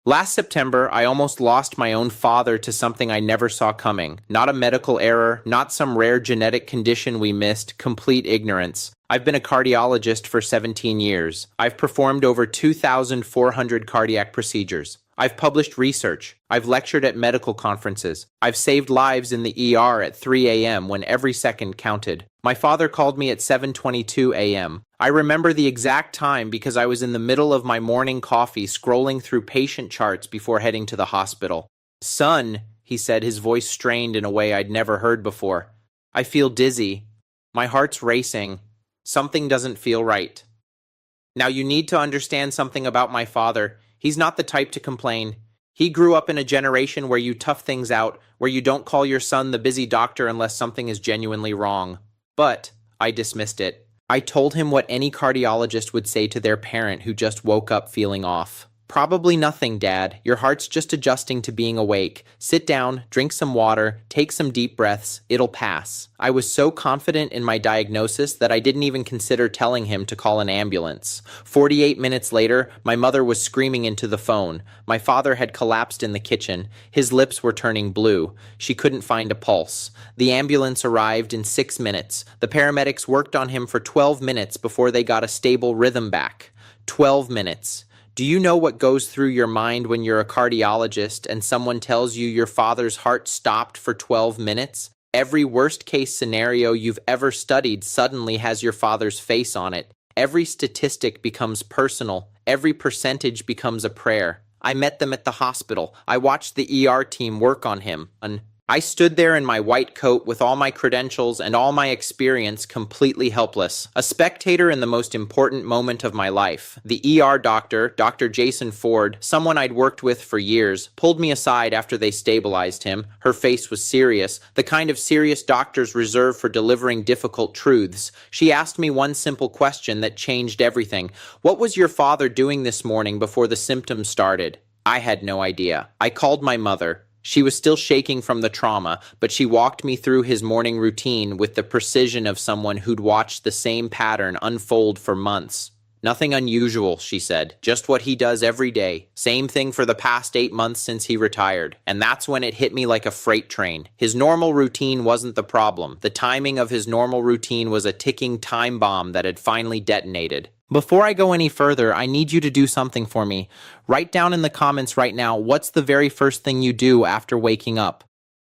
Last September, I almost lost my own father to something I never saw coming. Not a medical error, not some rare genetic condition we missed, complete ignorance. I've been a cardiologist for 17 years. I've performed over 2,400 cardiac procedures. I've published research. I've lectured at medical conferences. I've saved lives in the ER at 3 a.m. when every second counted. My father called me at 7:22 a.m. I remember the exact time because I was in the middle of my morning coffee scrolling through patient charts before heading to the hospital. "Son," he said, his voice strained in a way I'd never heard before. "I feel dizzy. My heart's racing. Something doesn't feel right." Now you need to understand something about my father. He's not the type to complain. He grew up in a generation where you tough things out, where you don't call your son the busy doctor unless something is genuinely wrong. But I dismissed it. I told him what any cardiologist would say to their parent who just woke up feeling off. "Probably nothing, Dad. Your heart's just adjusting to being awake. Sit down, drink some water, take some deep breaths. It'll pass." I was so confident in my diagnosis that I didn't even consider telling him to call an ambulance. 48 minutes later, my mother was screaming into the phone. My father had collapsed in the kitchen. His lips were turning blue. She couldn't find a pulse. The ambulance arrived in 6 minutes. The paramedics worked on him for 12 minutes before they got a stable rhythm back. 12 minutes. Do you know what goes through your mind when you're a cardiologist and someone tells you your father's heart stopped for 12 minutes? Every worst-case scenario you've ever studied suddenly has your father's face on it. Every statistic becomes personal. Every percentage becomes a prayer. I met them at the hospital. I watched the ER team work on him. I stood there in my white coat with all my credentials and all my experience, completely helpless. A spectator in the most important moment of my life. The ER doctor, Dr. Jason Ford, someone I'd worked with for years, pulled me aside after they stabilized him. Her face was serious, the kind of serious doctors reserve for delivering difficult truths. She asked me one simple question that changed everything. "What was your father doing this morning before the symptoms started?" I had no idea. I called my mother. She was still shaking from the trauma, but she walked me through his morning routine with the precision of someone who'd watched the same pattern unfold for months. "Nothing unusual," she said. "Just what he does every day. Same thing for the past 8 months since he retired." And that's when it hit me like a freight train. His normal routine wasn't the problem. The timing of his normal routine was a ticking time bomb that had finally detonated. Before I go any further, I need you to do something for me. Write down in the comments right now, what's the very first thing you do after waking up?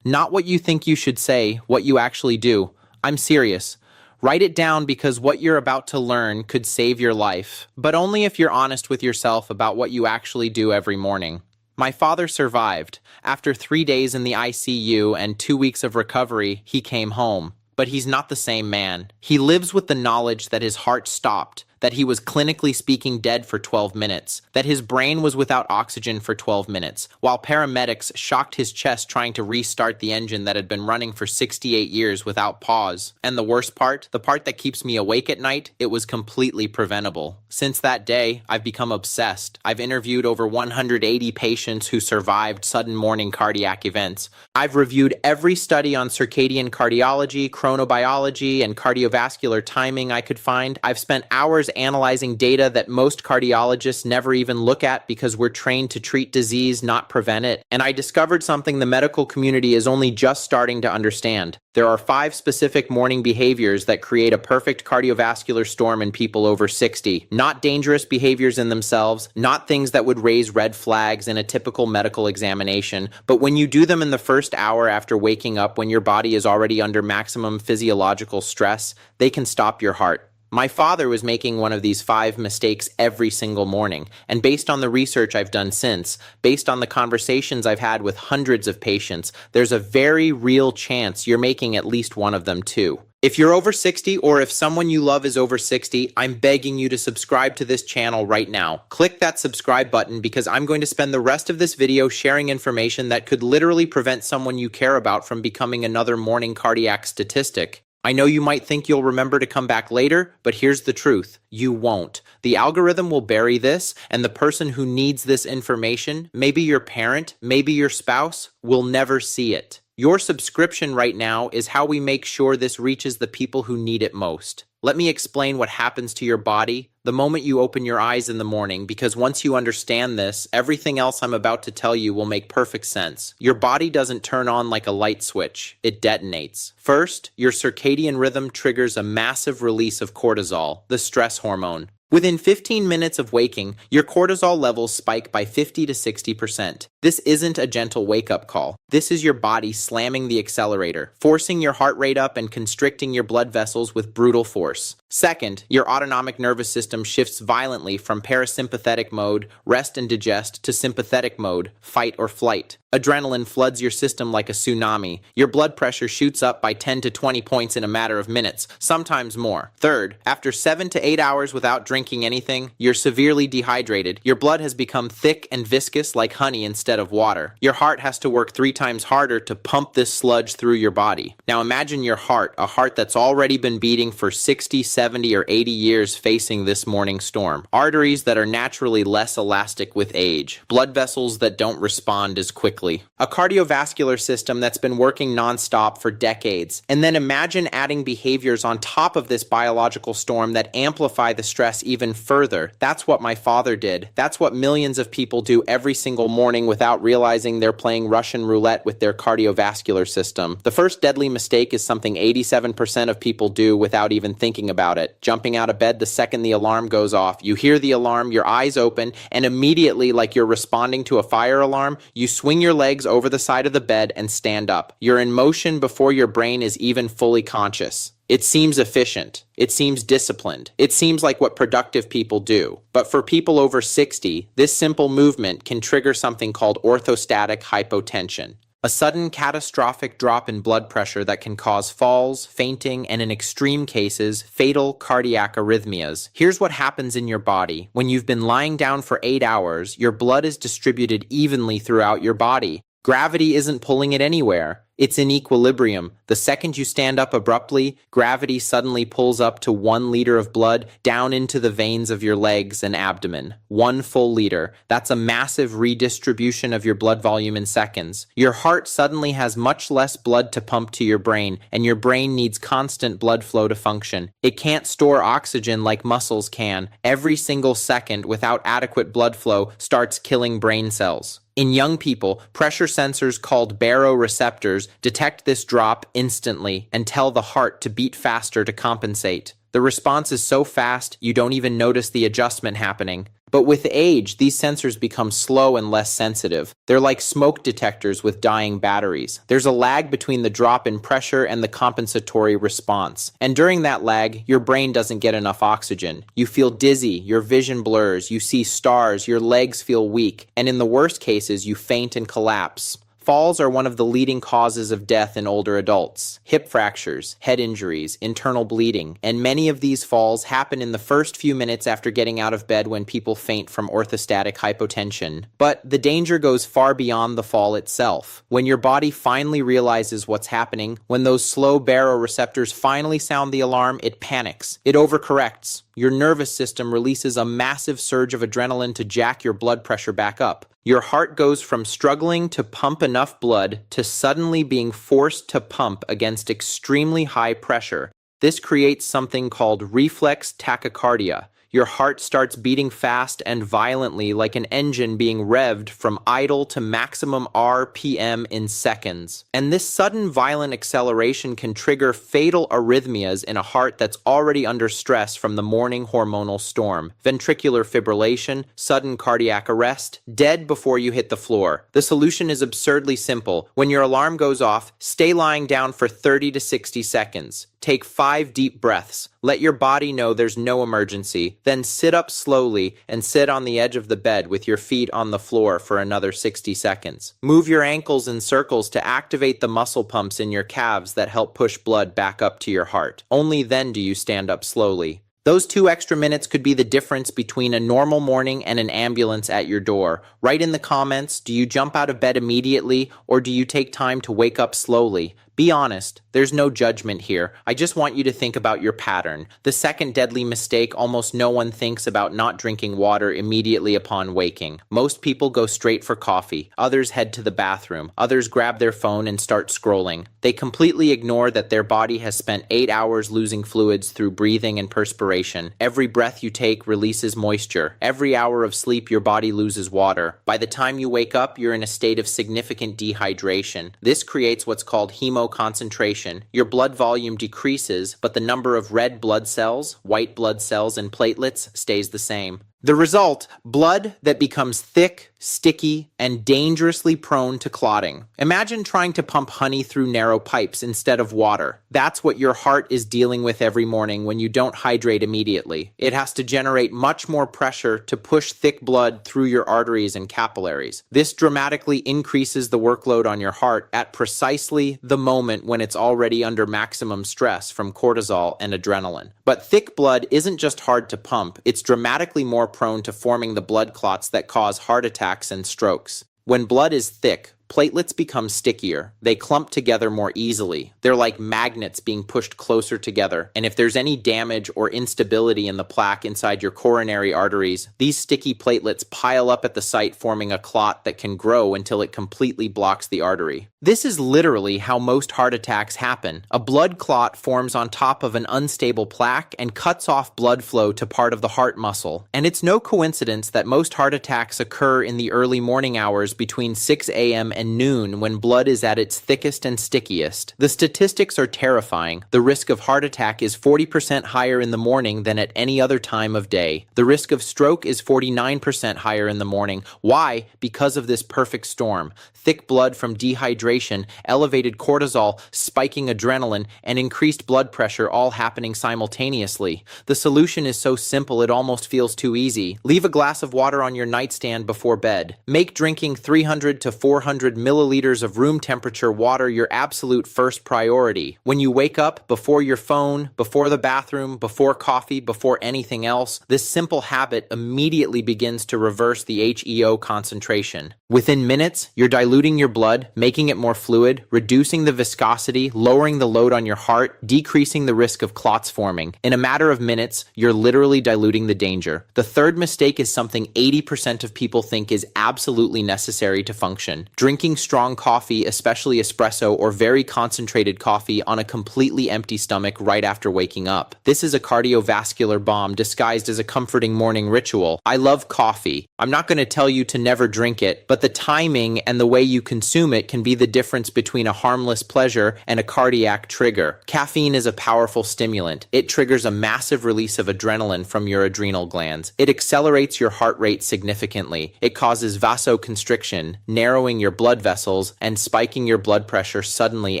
Not what you think you should say, what you actually do. I'm serious. Write it down because what you're about to learn could save your life, but only if you're honest with yourself about what you actually do every morning. My father survived. After 3 days in the ICU and 2 weeks of recovery, he came home. But he's not the same man. He lives with the knowledge that his heart stopped, that he was clinically speaking dead for 12 minutes, that his brain was without oxygen for 12 minutes, while paramedics shocked his chest trying to restart the engine that had been running for 68 years without pause. And the worst part, the part that keeps me awake at night, it was completely preventable. Since that day, I've become obsessed. I've interviewed over 180 patients who survived sudden morning cardiac events. I've reviewed every study on circadian cardiology, chronobiology, and cardiovascular timing I could find. I've spent hours analyzing data that most cardiologists never even look at because we're trained to treat disease, not prevent it. And I discovered something the medical community is only just starting to understand. There are 5 specific morning behaviors that create a perfect cardiovascular storm in people over 60. Not dangerous behaviors in themselves, not things that would raise red flags in a typical medical examination, but when you do them in the first hour after waking up when your body is already under maximum physiological stress, they can stop your heart. My father was making one of these 5 mistakes every single morning, and based on the research I've done since, based on the conversations I've had with hundreds of patients, there's a very real chance you're making at least one of them too. If you're over 60 or if someone you love is over 60, I'm begging you to subscribe to this channel right now. Click that subscribe button because I'm going to spend the rest of this video sharing information that could literally prevent someone you care about from becoming another morning cardiac statistic. I know you might think you'll remember to come back later, but here's the truth. You won't. The algorithm will bury this, and the person who needs this information, maybe your parent, maybe your spouse, will never see it. Your subscription right now is how we make sure this reaches the people who need it most. Let me explain what happens to your body the moment you open your eyes in the morning, because once you understand this, everything else I'm about to tell you will make perfect sense. Your body doesn't turn on like a light switch, it detonates. First, your circadian rhythm triggers a massive release of cortisol, the stress hormone. Within 15 minutes of waking, your cortisol levels spike by 50 to 60%. This isn't a gentle wake-up call. This is your body slamming the accelerator, forcing your heart rate up and constricting your blood vessels with brutal force. Second, your autonomic nervous system shifts violently from parasympathetic mode, rest and digest, to sympathetic mode, fight or flight. Adrenaline floods your system like a tsunami. Your blood pressure shoots up by 10 to 20 points in a matter of minutes, sometimes more. Third, after 7 to 8 hours without drinking anything, you're severely dehydrated. Your blood has become thick and viscous like honey instead of water. Your heart has to work 3 times harder to pump this sludge through your body. Now imagine your heart, a heart that's already been beating for 60, 70, or 80 years facing this morning storm. Arteries that are naturally less elastic with age. Blood vessels that don't respond as quickly. A cardiovascular system that's been working nonstop for decades. And then imagine adding behaviors on top of this biological storm that amplify the stress even further. That's what my father did. That's what millions of people do every single morning without realizing they're playing Russian roulette with their cardiovascular system. The first deadly mistake is something 87% of people do without even thinking about it. Jumping out of bed the second the alarm goes off. You hear the alarm, your eyes open, and immediately, like you're responding to a fire alarm, you swing your legs over the side of the bed and stand up. You're in motion before your brain is even fully conscious. It seems efficient. It seems disciplined. It seems like what productive people do. But for people over 60, this simple movement can trigger something called orthostatic hypotension. A sudden catastrophic drop in blood pressure that can cause falls, fainting, and in extreme cases, fatal cardiac arrhythmias. Here's what happens in your body. When you've been lying down for 8 hours, your blood is distributed evenly throughout your body. Gravity isn't pulling it anywhere. It's in equilibrium. The second you stand up abruptly, gravity suddenly pulls up to 1 liter of blood down into the veins of your legs and abdomen. 1 full liter. That's a massive redistribution of your blood volume in seconds. Your heart suddenly has much less blood to pump to your brain, and your brain needs constant blood flow to function. It can't store oxygen like muscles can. Every single second without adequate blood flow starts killing brain cells. In young people, pressure sensors called baroreceptors detect this drop instantly and tell the heart to beat faster to compensate. The response is so fast, you don't even notice the adjustment happening. But with age, these sensors become slow and less sensitive. They're like smoke detectors with dying batteries. There's a lag between the drop in pressure and the compensatory response. And during that lag, your brain doesn't get enough oxygen. You feel dizzy, your vision blurs, you see stars, your legs feel weak, and in the worst cases, you faint and collapse. Falls are one of the leading causes of death in older adults. Hip fractures, head injuries, internal bleeding, and many of these falls happen in the first few minutes after getting out of bed when people faint from orthostatic hypotension. But the danger goes far beyond the fall itself. When your body finally realizes what's happening, when those slow baroreceptors finally sound the alarm, it panics. It overcorrects. Your nervous system releases a massive surge of adrenaline to jack your blood pressure back up. Your heart goes from struggling to pump enough blood to suddenly being forced to pump against extremely high pressure. This creates something called reflex tachycardia. Your heart starts beating fast and violently like an engine being revved from idle to maximum RPM in seconds. And this sudden violent acceleration can trigger fatal arrhythmias in a heart that's already under stress from the morning hormonal storm. Ventricular fibrillation, sudden cardiac arrest, dead before you hit the floor. The solution is absurdly simple. When your alarm goes off, stay lying down for 30 to 60 seconds. Take 5 deep breaths. Let your body know there's no emergency. Then sit up slowly and sit on the edge of the bed with your feet on the floor for another 60 seconds. Move your ankles in circles to activate the muscle pumps in your calves that help push blood back up to your heart. Only then do you stand up slowly. Those 2 extra minutes could be the difference between a normal morning and an ambulance at your door. Write in the comments, do you jump out of bed immediately or do you take time to wake up slowly? Be honest, there's no judgment here. I just want you to think about your pattern. The second deadly mistake almost no one thinks about: not drinking water immediately upon waking. Most people go straight for coffee. Others head to the bathroom. Others grab their phone and start scrolling. They completely ignore that their body has spent 8 hours losing fluids through breathing and perspiration. Every breath you take releases moisture. Every hour of sleep, your body loses water. By the time you wake up, you're in a state of significant dehydration. This creates what's called hemoconcentration. Your blood volume decreases, but the number of red blood cells, white blood cells, and platelets stays the same. The result: blood that becomes thick, sticky, and dangerously prone to clotting. Imagine trying to pump honey through narrow pipes instead of water. That's what your heart is dealing with every morning when you don't hydrate immediately. It has to generate much more pressure to push thick blood through your arteries and capillaries. This dramatically increases the workload on your heart at precisely the moment when it's already under maximum stress from cortisol and adrenaline. But thick blood isn't just hard to pump, it's dramatically more prone to forming the blood clots that cause heart attacks and strokes. When blood is thick, platelets become stickier. They clump together more easily. They're like magnets being pushed closer together. And if there's any damage or instability in the plaque inside your coronary arteries, these sticky platelets pile up at the site, forming a clot that can grow until it completely blocks the artery. This is literally how most heart attacks happen. A blood clot forms on top of an unstable plaque and cuts off blood flow to part of the heart muscle. And it's no coincidence that most heart attacks occur in the early morning hours between 6 a.m. and noon, when blood is at its thickest and stickiest. The statistics are terrifying. The risk of heart attack is 40% higher in the morning than at any other time of day. The risk of stroke is 49% higher in the morning. Why? Because of this perfect storm. Thick blood from dehydration, elevated cortisol, spiking adrenaline, and increased blood pressure all happening simultaneously. The solution is so simple it almost feels too easy. Leave a glass of water on your nightstand before bed. Make drinking 300 to 400 milliliters of room temperature water your absolute first priority. When you wake up, before your phone, before the bathroom, before coffee, before anything else, this simple habit immediately begins to reverse the HEO concentration. Within minutes, you're diluting your blood, making it more fluid, reducing the viscosity, lowering the load on your heart, decreasing the risk of clots forming. In a matter of minutes, you're literally diluting the danger. The third mistake is something 80% of people think is absolutely necessary to function: drinking strong coffee, especially espresso or very concentrated coffee, on a completely empty stomach right after waking up. This is a cardiovascular bomb disguised as a comforting morning ritual. I love coffee. I'm not going to tell you to never drink it, but the timing and the way you consume it can be the difference between a harmless pleasure and a cardiac trigger. Caffeine is a powerful stimulant. It triggers a massive release of adrenaline from your adrenal glands. It accelerates your heart rate significantly. It causes vasoconstriction, narrowing your blood vessels and spiking your blood pressure suddenly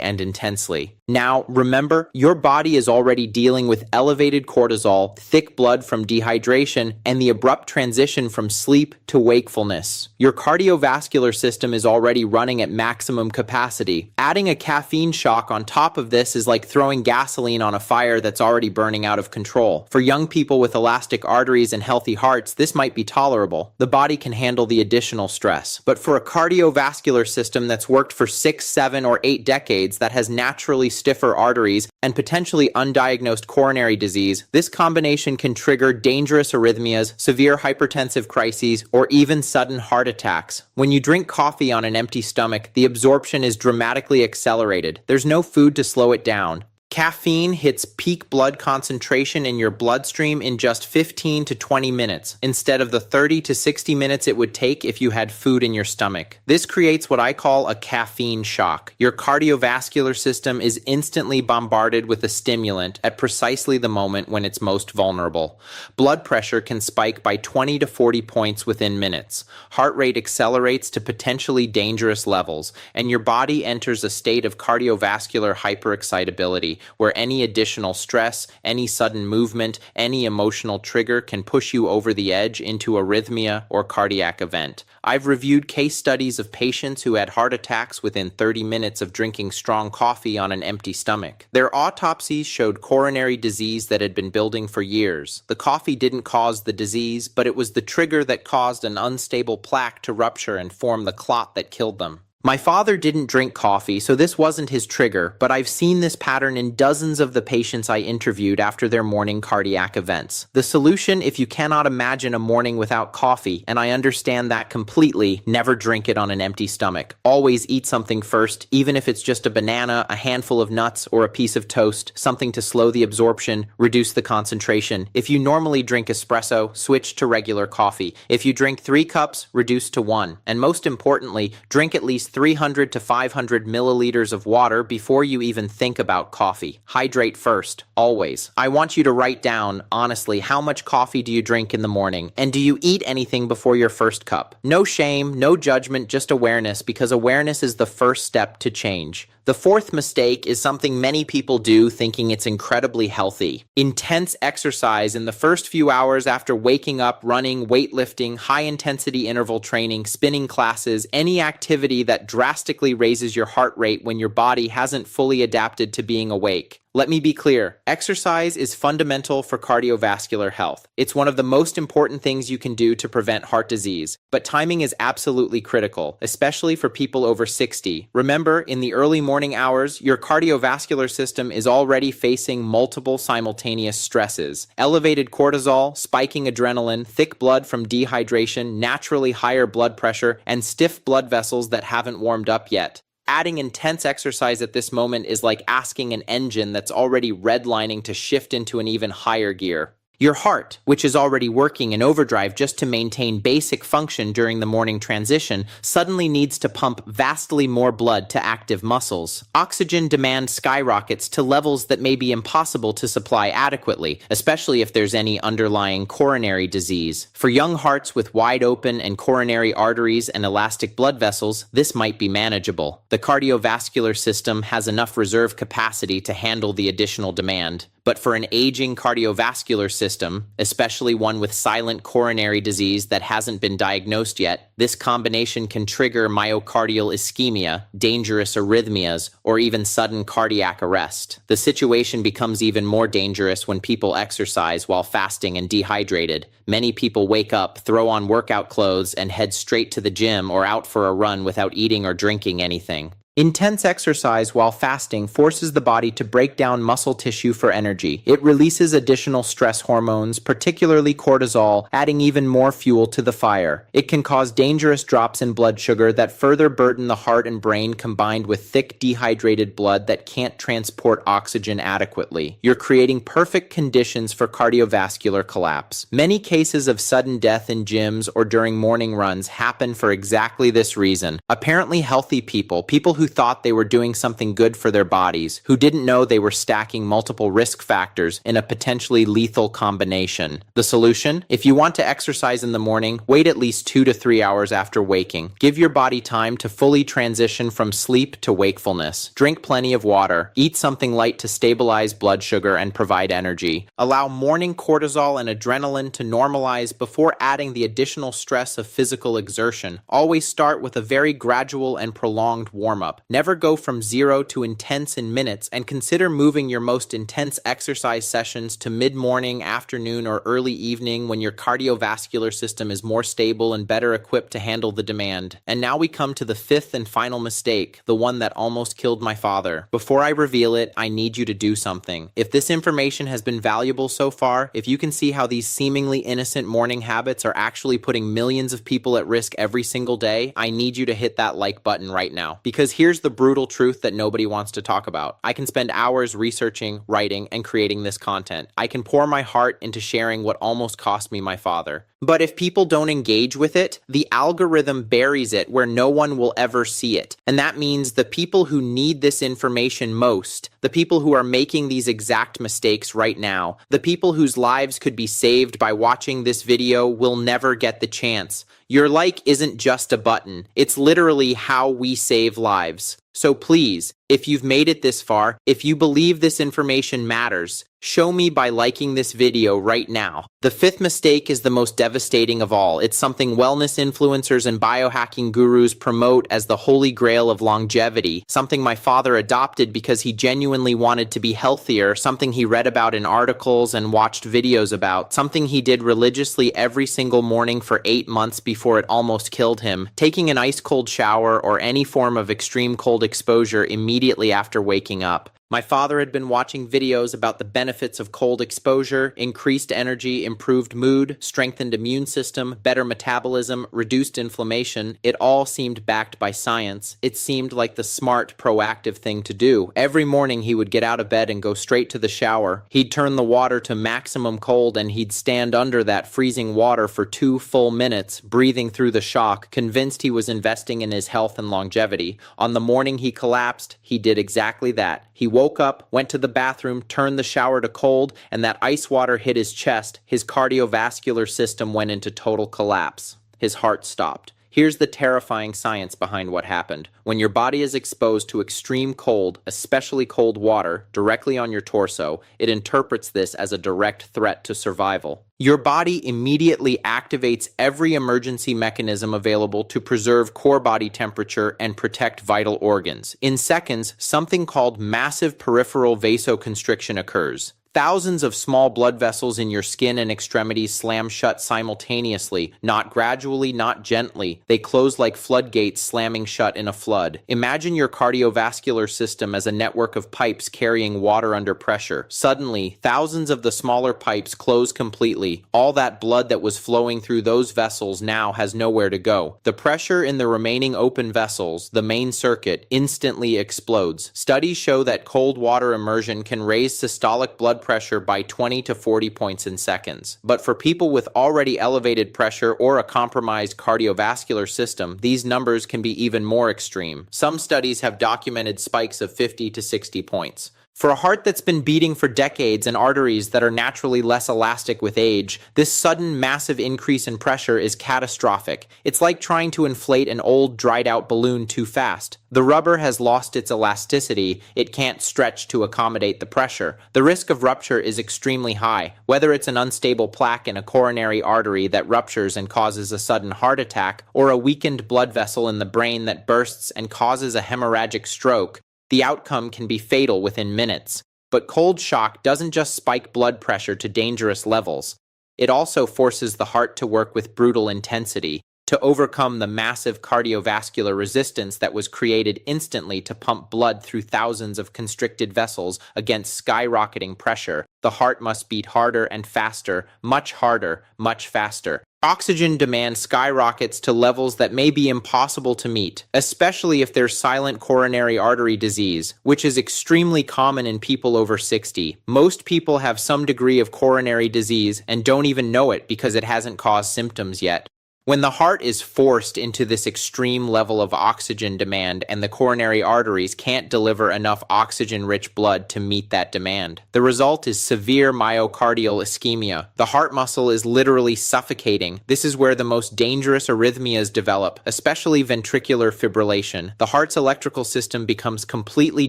and intensely. Now, remember, your body is already dealing with elevated cortisol, thick blood from dehydration, and the abrupt transition from sleep to wakefulness. Your cardiovascular system is already running at maximum capacity. Adding a caffeine shock on top of this is like throwing gasoline on a fire that's already burning out of control. For young people with elastic arteries and healthy hearts, this might be tolerable. The body can handle the additional stress. But for a cardiovascular system that's worked for 6, 7, or 8 decades, that has naturally stiffer arteries and potentially undiagnosed coronary disease, this combination can trigger dangerous arrhythmias, severe hypertensive crises, or even sudden heart attacks. When you drink coffee on an empty stomach, the absorption is dramatically accelerated. There's no food to slow it down. Caffeine hits peak blood concentration in your bloodstream in just 15 to 20 minutes, instead of the 30 to 60 minutes it would take if you had food in your stomach. This creates what I call a caffeine shock. Your cardiovascular system is instantly bombarded with a stimulant at precisely the moment when it's most vulnerable. Blood pressure can spike by 20 to 40 points within minutes. Heart rate accelerates to potentially dangerous levels, and your body enters a state of cardiovascular hyperexcitability, where any additional stress, any sudden movement, any emotional trigger can push you over the edge into arrhythmia or cardiac event. I've reviewed case studies of patients who had heart attacks within 30 minutes of drinking strong coffee on an empty stomach. Their autopsies showed coronary disease that had been building for years. The coffee didn't cause the disease, but it was the trigger that caused an unstable plaque to rupture and form the clot that killed them. My father didn't drink coffee, so this wasn't his trigger, but I've seen this pattern in dozens of the patients I interviewed after their morning cardiac events. The solution, if you cannot imagine a morning without coffee, and I understand that completely, never drink it on an empty stomach. Always eat something first, even if it's just a banana, a handful of nuts, or a piece of toast, something to slow the absorption, reduce the concentration. If you normally drink espresso, switch to regular coffee. If you drink 3 cups, reduce to 1. And most importantly, drink at least 300 to 500 milliliters of water before you even think about coffee. Hydrate first, always. I want you to write down, honestly, how much coffee do you drink in the morning? And do you eat anything before your first cup? No shame, no judgment, just awareness, because awareness is the first step to change. The fourth mistake is something many people do thinking it's incredibly healthy. Intense exercise in the first few hours after waking up, running, weightlifting, high-intensity interval training, spinning classes, any activity that drastically raises your heart rate when your body hasn't fully adapted to being awake. Let me be clear, exercise is fundamental for cardiovascular health. It's one of the most important things you can do to prevent heart disease, but timing is absolutely critical, especially for people over 60. Remember, in the early morning hours, your cardiovascular system is already facing multiple simultaneous stresses. Elevated cortisol, spiking adrenaline, thick blood from dehydration, naturally higher blood pressure, and stiff blood vessels that haven't warmed up yet. Adding intense exercise at this moment is like asking an engine that's already redlining to shift into an even higher gear. Your heart, which is already working in overdrive just to maintain basic function during the morning transition, suddenly needs to pump vastly more blood to active muscles. Oxygen demand skyrockets to levels that may be impossible to supply adequately, especially if there's any underlying coronary disease. For young hearts with wide open and coronary arteries and elastic blood vessels, this might be manageable. The cardiovascular system has enough reserve capacity to handle the additional demand. But for an aging cardiovascular system, especially one with silent coronary disease that hasn't been diagnosed yet, this combination can trigger myocardial ischemia, dangerous arrhythmias, or even sudden cardiac arrest. The situation becomes even more dangerous when people exercise while fasting and dehydrated. Many people wake up, throw on workout clothes, and head straight to the gym or out for a run without eating or drinking anything. Intense exercise while fasting forces the body to break down muscle tissue for energy. It releases additional stress hormones, particularly cortisol, adding even more fuel to the fire. It can cause dangerous drops in blood sugar that further burden the heart and brain, combined with thick dehydrated blood that can't transport oxygen adequately. You're creating perfect conditions for cardiovascular collapse. Many cases of sudden death in gyms or during morning runs happen for exactly this reason. Apparently healthy people who thought they were doing something good for their bodies, who didn't know they were stacking multiple risk factors in a potentially lethal combination. The solution? If you want to exercise in the morning, wait at least 2 to 3 hours after waking. Give your body time to fully transition from sleep to wakefulness. Drink plenty of water. Eat something light to stabilize blood sugar and provide energy. Allow morning cortisol and adrenaline to normalize before adding the additional stress of physical exertion. Always start with a very gradual and prolonged warm-up. Never go from 0 to intense in minutes, and consider moving your most intense exercise sessions to mid-morning, afternoon, or early evening when your cardiovascular system is more stable and better equipped to handle the demand. And now we come to the fifth and final mistake, the one that almost killed my father. Before I reveal it, I need you to do something. If this information has been valuable so far, if you can see how these seemingly innocent morning habits are actually putting millions of people at risk every single day, I need you to hit that like button right now. Because here's the brutal truth that nobody wants to talk about. I can spend hours researching, writing, and creating this content. I can pour my heart into sharing what almost cost me my father. But if people don't engage with it, the algorithm buries it where no one will ever see it. And that means the people who need this information most, the people who are making these exact mistakes right now, the people whose lives could be saved by watching this video will never get the chance. Your like isn't just a button. It's literally how we save lives. So please, if you've made it this far, if you believe this information matters, Show me by liking this video right now. The fifth mistake is the most devastating of all. It's something wellness influencers and biohacking gurus promote as the holy grail of longevity, something my father adopted because he genuinely wanted to be healthier, something he read about in articles and watched videos about, something he did religiously every single morning for 8 months before it almost killed him, taking an ice-cold shower or any form of extreme cold exposure immediately after waking up. My father had been watching videos about the benefits of cold exposure, increased energy, improved mood, strengthened immune system, better metabolism, reduced inflammation. It all seemed backed by science. It seemed like the smart, proactive thing to do. Every morning he would get out of bed and go straight to the shower. He'd turn the water to maximum cold and he'd stand under that freezing water for 2 full minutes, breathing through the shock, convinced he was investing in his health and longevity. On the morning he collapsed, he did exactly that. He woke up, went to the bathroom, turned the shower to cold, and that ice water hit his chest. His cardiovascular system went into total collapse. His heart stopped. Here's the terrifying science behind what happened. When your body is exposed to extreme cold, especially cold water, directly on your torso, it interprets this as a direct threat to survival. Your body immediately activates every emergency mechanism available to preserve core body temperature and protect vital organs. In seconds, something called massive peripheral vasoconstriction occurs. Thousands of small blood vessels in your skin and extremities slam shut simultaneously, not gradually, not gently. They close like floodgates slamming shut in a flood. Imagine your cardiovascular system as a network of pipes carrying water under pressure. Suddenly, thousands of the smaller pipes close completely. All that blood that was flowing through those vessels now has nowhere to go. The pressure in the remaining open vessels, the main circuit, instantly explodes. Studies show that cold water immersion can raise systolic blood pressure by 20 to 40 points in seconds. But for people with already elevated pressure or a compromised cardiovascular system, these numbers can be even more extreme. Some studies have documented spikes of 50 to 60 points. For a heart that's been beating for decades and arteries that are naturally less elastic with age, this sudden massive increase in pressure is catastrophic. It's like trying to inflate an old dried out balloon too fast. The rubber has lost its elasticity, it can't stretch to accommodate the pressure. The risk of rupture is extremely high, whether it's an unstable plaque in a coronary artery that ruptures and causes a sudden heart attack, or a weakened blood vessel in the brain that bursts and causes a hemorrhagic stroke. The outcome can be fatal within minutes. But cold shock doesn't just spike blood pressure to dangerous levels. It also forces the heart to work with brutal intensity, to overcome the massive cardiovascular resistance that was created instantly to pump blood through thousands of constricted vessels against skyrocketing pressure. The heart must beat harder and faster, much harder, much faster. Oxygen demand skyrockets to levels that may be impossible to meet, especially if there's silent coronary artery disease, which is extremely common in people over 60. Most people have some degree of coronary disease and don't even know it because it hasn't caused symptoms yet. When the heart is forced into this extreme level of oxygen demand and the coronary arteries can't deliver enough oxygen-rich blood to meet that demand, the result is severe myocardial ischemia. The heart muscle is literally suffocating. This is where the most dangerous arrhythmias develop, especially ventricular fibrillation. The heart's electrical system becomes completely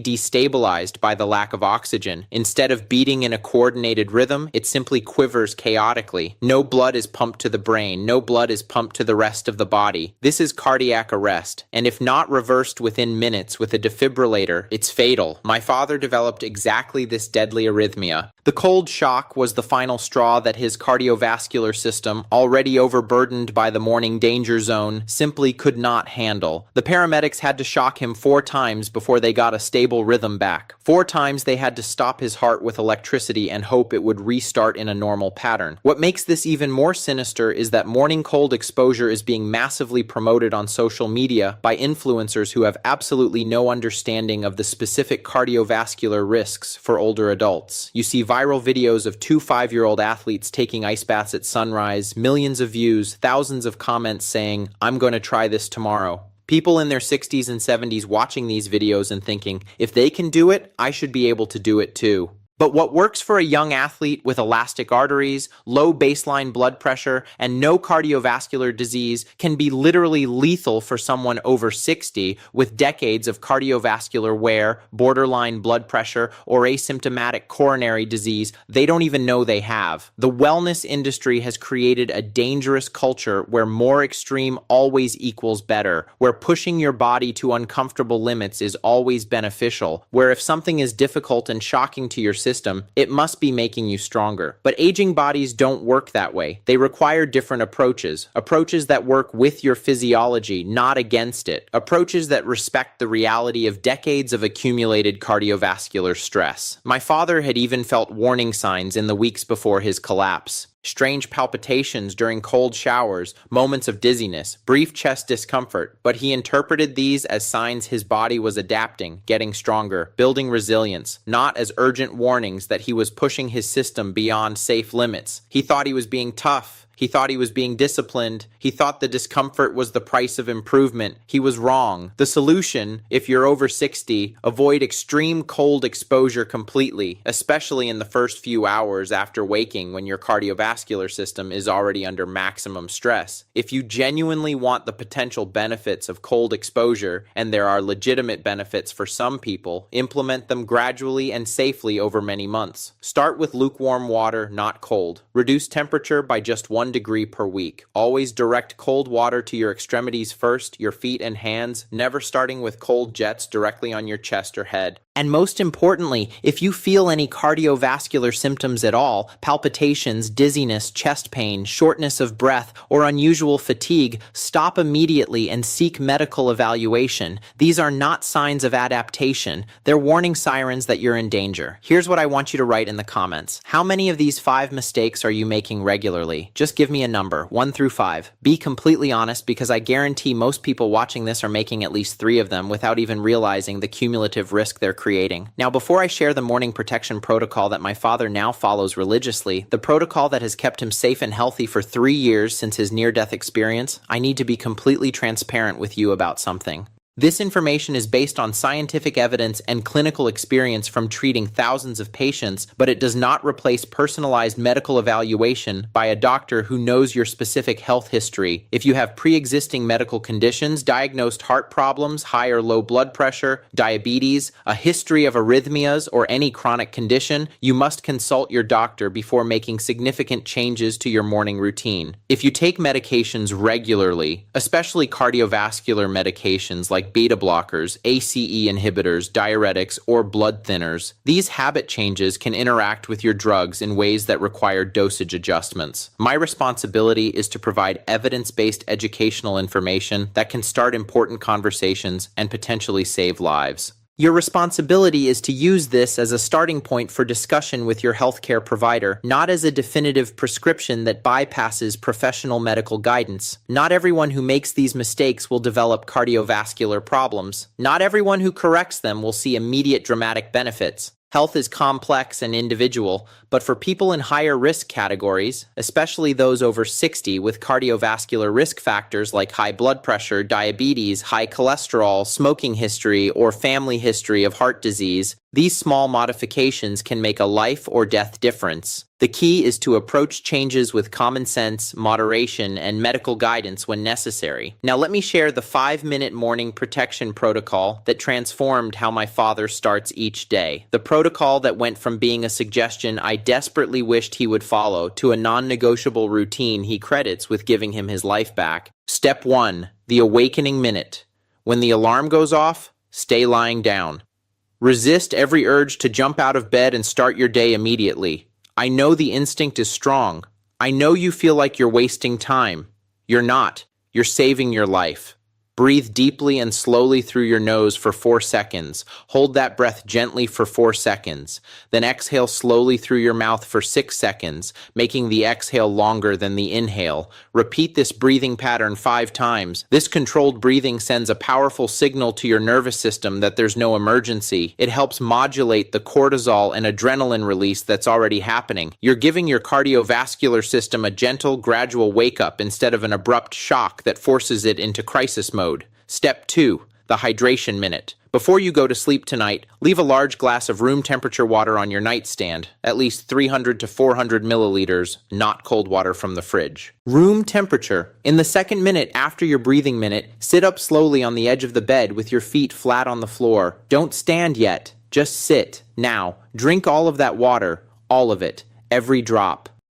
destabilized by the lack of oxygen. Instead of beating in a coordinated rhythm, it simply quivers chaotically. No blood is pumped to the brain. No blood is pumped to the rest of the body. This is cardiac arrest, and if not reversed within minutes with a defibrillator, it's fatal. My father developed exactly this deadly arrhythmia. The cold shock was the final straw that his cardiovascular system, already overburdened by the morning danger zone, simply could not handle. The paramedics had to shock him 4 times before they got a stable rhythm back. 4 times they had to stop his heart with electricity and hope it would restart in a normal pattern. What makes this even more sinister is that morning cold exposure is being massively promoted on social media by influencers who have absolutely no understanding of the specific cardiovascular risks for older adults. You see viral videos of 2 5-year-old athletes taking ice baths at sunrise, millions of views, thousands of comments saying, "I'm going to try this tomorrow." People in their 60s and 70s watching these videos and thinking, if they can do it, I should be able to do it too. But what works for a young athlete with elastic arteries, low baseline blood pressure, and no cardiovascular disease can be literally lethal for someone over 60 with decades of cardiovascular wear, borderline blood pressure, or asymptomatic coronary disease they don't even know they have. The wellness industry has created a dangerous culture where more extreme always equals better, where pushing your body to uncomfortable limits is always beneficial, where if something is difficult and shocking to your system, it must be making you stronger. But aging bodies don't work that way. They require different approaches that work with your physiology, not against it, approaches that respect the reality of decades of accumulated cardiovascular stress. My father had even felt warning signs in the weeks before his collapse. Strange palpitations during cold showers, moments of dizziness, brief chest discomfort, but he interpreted these as signs his body was adapting, getting stronger, building resilience, not as urgent warnings that he was pushing his system beyond safe limits. He thought he was being tough. He thought he was being disciplined. He thought the discomfort was the price of improvement. He was wrong. The solution, if you're over 60, avoid extreme cold exposure completely, especially in the first few hours after waking when your cardiovascular system is already under maximum stress. If you genuinely want the potential benefits of cold exposure, and there are legitimate benefits for some people, implement them gradually and safely over many months. Start with lukewarm water, not cold. Reduce temperature by just 1 degree per week. Always direct cold water to your extremities first, your feet and hands, never starting with cold jets directly on your chest or head. And most importantly, if you feel any cardiovascular symptoms at all, palpitations, dizziness, chest pain, shortness of breath, or unusual fatigue, stop immediately and seek medical evaluation. These are not signs of adaptation. They're warning sirens that you're in danger. Here's what I want you to write in the comments. How many of these 5 mistakes are you making regularly? Just give me a number, 1 through 5. Be completely honest, because I guarantee most people watching this are making at least 3 of them without even realizing the cumulative risk they're creating. Now, before I share the morning protection protocol that my father now follows religiously, the protocol that has kept him safe and healthy for 3 years since his near-death experience, I need to be completely transparent with you about something. This information is based on scientific evidence and clinical experience from treating thousands of patients, but it does not replace personalized medical evaluation by a doctor who knows your specific health history. If you have pre-existing medical conditions, diagnosed heart problems, high or low blood pressure, diabetes, a history of arrhythmias, or any chronic condition, you must consult your doctor before making significant changes to your morning routine. If you take medications regularly, especially cardiovascular medications like beta blockers, ACE inhibitors, diuretics, or blood thinners, these habit changes can interact with your drugs in ways that require dosage adjustments. My responsibility is to provide evidence-based educational information that can start important conversations and potentially save lives. Your responsibility is to use this as a starting point for discussion with your healthcare provider, not as a definitive prescription that bypasses professional medical guidance. Not everyone who makes these mistakes will develop cardiovascular problems. Not everyone who corrects them will see immediate dramatic benefits. Health is complex and individual, but for people in higher risk categories, especially those over 60 with cardiovascular risk factors like high blood pressure, diabetes, high cholesterol, smoking history, or family history of heart disease, these small modifications can make a life or death difference. The key is to approach changes with common sense, moderation, and medical guidance when necessary. Now let me share the 5-minute morning protection protocol that transformed how my father starts each day. The protocol that went from being a suggestion I desperately wished he would follow to a non-negotiable routine he credits with giving him his life back. Step 1. The awakening minute. When the alarm goes off, stay lying down. Resist every urge to jump out of bed and start your day immediately. I know the instinct is strong. I know you feel like you're wasting time. You're not. You're saving your life. Breathe deeply and slowly through your nose for 4 seconds. Hold that breath gently for 4 seconds. Then exhale slowly through your mouth for 6 seconds, making the exhale longer than the inhale. Repeat this breathing pattern 5 times. This controlled breathing sends a powerful signal to your nervous system that there's no emergency. It helps modulate the cortisol and adrenaline release that's already happening. You're giving your cardiovascular system a gentle, gradual wake-up instead of an abrupt shock that forces it into crisis mode. Step 2. The hydration minute. Before you go to sleep tonight, leave a large glass of room temperature water on your nightstand, at least 300 to 400 milliliters, not cold water from the fridge. Room temperature. In the second minute after your breathing minute, sit up slowly on the edge of the bed with your feet flat on the floor. Don't stand yet. Just sit. Now, drink all of that water. All of it. Every drop.